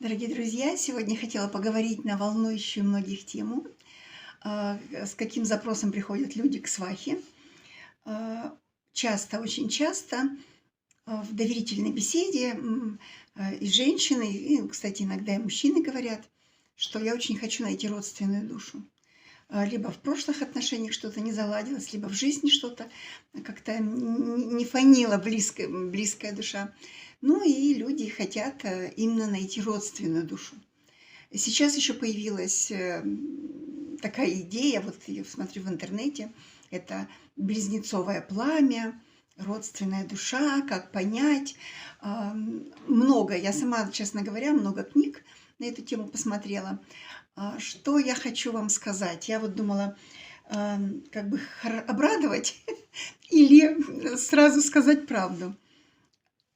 Дорогие друзья, сегодня хотела поговорить на волнующую многих тему, с каким запросом приходят люди к свахе. Часто, очень часто в доверительной беседе и женщины, и, кстати, иногда и мужчины говорят, что я очень хочу найти родственную душу. Либо в прошлых отношениях что-то не заладилось, либо в жизни что-то как-то не фанила близкая душа. Ну и люди хотят именно найти родственную душу. Сейчас еще появилась такая идея, вот я смотрю в интернете, это близнецовое пламя, родственная душа, как понять. Много, я сама, честно говоря, много книг на эту тему посмотрела. Что я хочу вам сказать? Я вот думала, как бы обрадовать или сразу сказать правду.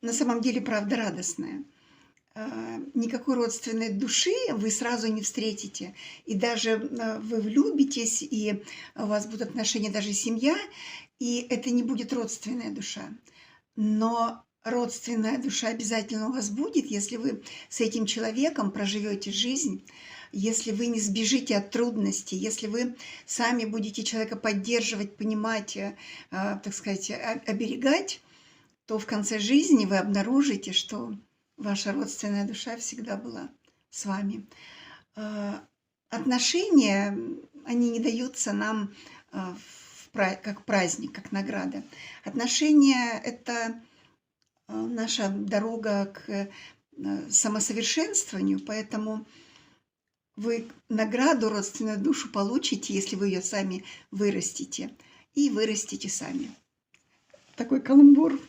На самом деле правда радостная. Никакой родственной души вы сразу не встретите. И даже вы влюбитесь, и у вас будут отношения, даже семья, и это не будет родственная душа. Но родственная душа обязательно у вас будет, если вы с этим человеком проживете жизнь, если вы не сбежите от трудностей, если вы сами будете человека поддерживать, понимать, так сказать, оберегать, то в конце жизни вы обнаружите, что ваша родственная душа всегда была с вами. Отношения, они не даются нам как праздник, как награда. Отношения – это наша дорога к самосовершенствованию, поэтому вы награду, родственную душу получите, если вы ее сами вырастите, и вырастите сами. Такой каламбур.